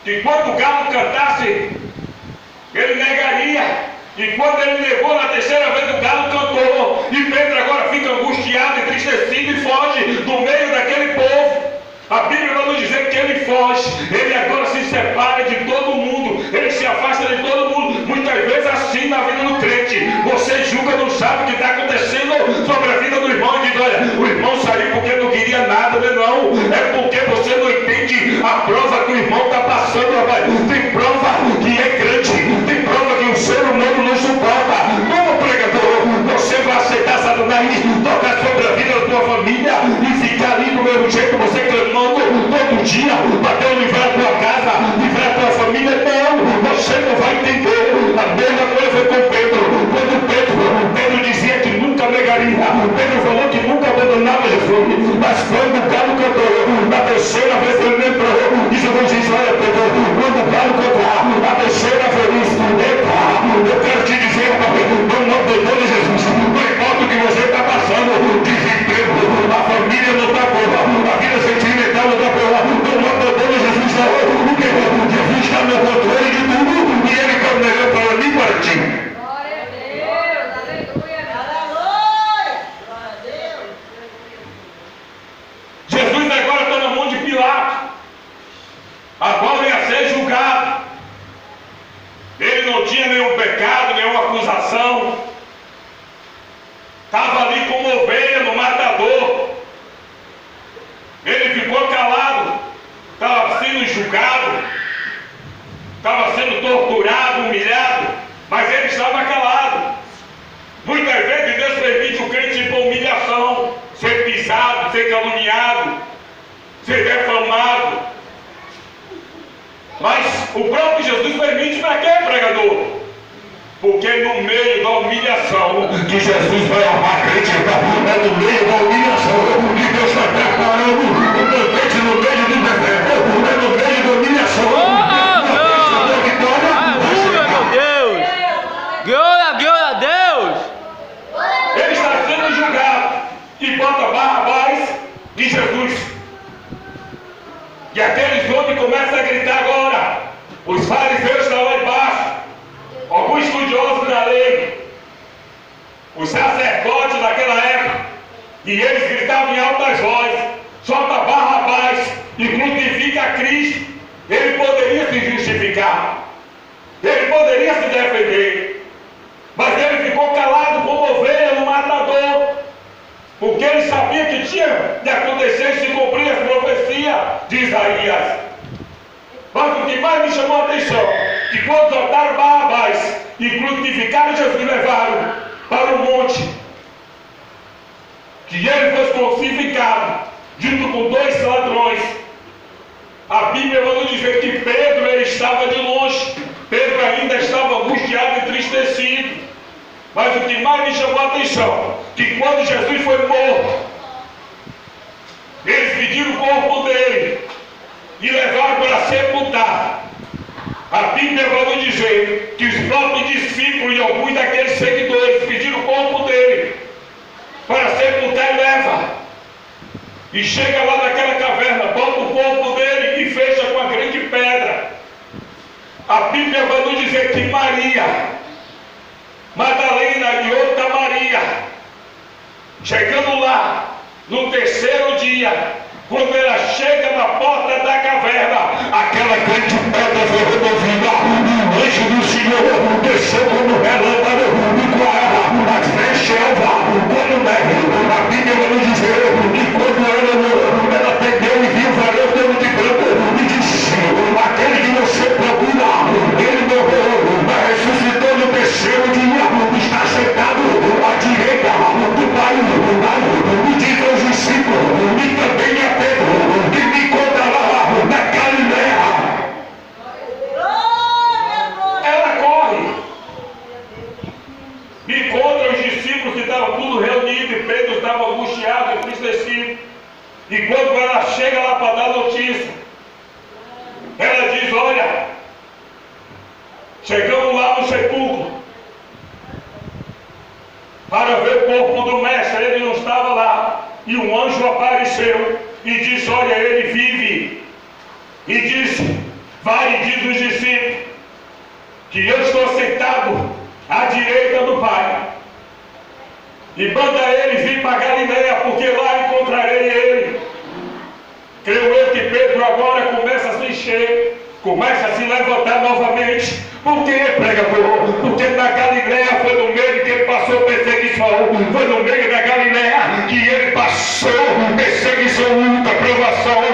que quando o galo cantasse, ele negaria. E quando ele negou na terceira vez, o galo cantou. E Pedro agora fica angustiado, entristecido e foge do meio daquele povo. A Bíblia vai nos dizer que ele foge. Ele agora se separa de todo mundo. Ele se afasta de todo mundo. Muitas vezes assim na vida do crente. Você julga, não sabe o que está acontecendo sobre a vida do irmão. E diz, olha, o irmão saiu porque não queria nada. Não, é porque você não entende a prova que o irmão está passando, rapaz. Tem prova que é grande. Tem prova que o ser humano não suporta. Como pregador, você vai aceitar Satanás tocar sobre a vida da tua família e ficar ali do mesmo jeito, você clamando todo dia para Deus livrar a tua casa, livrar a tua família? Não, você não vai entender. A mesma coisa com Pedro. Quando Pedro dizia que nunca negaria, Pedro falou que nunca abandonava Jesus, mas quando o galo cantou, na terceira vez ele lembrou, e Jesus disse, olha Pedro, quando o galo cantar, na terceira vez, eu quero te dizer, não abandone Jesus, não importa o que você está passando, desemprego, a família não está boa, a vida sentimental não está boa, não abandone Jesus, não, porque Jesus está no controle de tudo, e ele quer o melhor para mim e para ti. Glória a Deus, aleluia, aleluia, glória a Deus. Jesus agora está na mão de Pilato, agora ia ser julgado. Ele não tinha nenhum pecado, nenhuma acusação. Estava ali como ovelha no matador. Ele ficou calado. Estava sendo julgado. Estava sendo torturado, humilhado. Mas ele estava calado. Muitas vezes Deus permite o crente ir para humilhação. Ser pisado, ser caluniado, ser defamado. Mas o próprio Jesus permite para quê, pregador? Porque no meio da humilhação que Jesus vai amar a crente, é no meio da humilhação que Deus está preparando o banquete no meio do deserto, é no meio da humilhação. Aleluia, meu Deus! Glória a Deus! Ele está sendo julgado e bota Barrabás e Jesus. E aqueles homens começam a gritar agora. Os fariseus estão lá embaixo, alguns estudiosos da lei, os sacerdotes daquela época, e eles gritavam em altas vozes: solta Barrabás e crucifica a Cristo. Ele poderia se justificar, ele poderia se defender, mas ele ficou calado como ovelha no matador, porque ele sabia que tinha de acontecer se cumprir as profecias de Isaías. Mas o que mais me chamou a atenção, que quando soltaram Barrabás e crucificaram Jesus e levaram para o monte, que ele fosse crucificado junto com dois ladrões, a Bíblia vai nos dizer que Pedro ele estava de longe. Pedro ainda estava angustiado e entristecido. Mas o que mais me chamou a atenção, que quando Jesus foi morto, eles pediram o corpo dele e levaram para sepultar. A Bíblia vai nos dizer que os próprios discípulos e alguns daqueles seguidores pediram o corpo dele para sepultar e leva. E chega lá naquela caverna, bota o corpo dele e fecha com a grande pedra. A Bíblia vai nos dizer que Maria Madalena e outra Maria, chegando lá no terceiro dia, quando ela chega na porta da caverna, aquela grande pedra foi removida, e o anjo do Senhor desceu como relâmpago e com ela as trevas, quando neve. A Bíblia vai nos dizer que quando ela pegou e viu o varão todo de branco e disse: aquele que você procura, ele morreu, mas ressuscitou no terceiro dia, está sentado à direita do Pai, e diz aos discípulos, e também a Pedro, que me encontra lá na Galileia. Ela corre, encontra os discípulos que estavam tudo reunidos, e Pedro estava angustiado, entristecido. E quando ela chega lá para dar notícia, ela diz: olha, chegamos lá no sepulcro para ver o corpo do mestre, ele não estava lá, e um anjo apareceu e disse: olha, ele vive. E disse: vai e diz aos discípulos que eu estou sentado à direita do Pai. E manda eles vir para Galileia, porque lá encontrarei ele. Creio eu que Pedro agora começa a se encher, começa a se levantar novamente. Por que, pregador? Porque na Galileia foi no meio que ele passou perseguição, foi no meio da Galileia que ele passou perseguição, luta, provação,